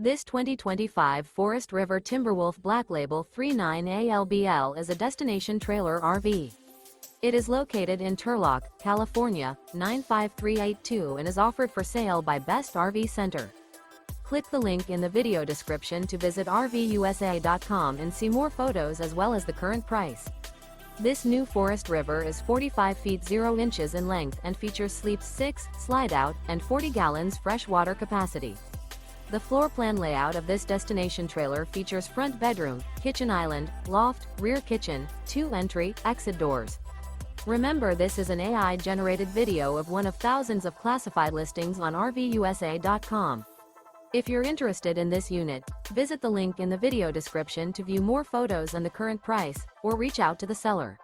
This 2025 Forest River Timberwolf Black Label 39ALBL is a destination trailer RV. It is located in Turlock, California, 95382 and is offered for sale by Best RV Center. Click the link in the video description to visit RVUSA.com and see more photos as well as the current price. This new Forest River is 45 feet 0 inches in length and features sleeps 6, slide-out, and 40 gallons fresh water capacity. The floor plan layout of this destination trailer features front bedroom, kitchen island, loft, rear kitchen, 2 entry, exit doors. Remember, this is an AI-generated video of one of thousands of classified listings on RVUSA.com. If you're interested in this unit, visit the link in the video description to view more photos and the current price, or reach out to the seller.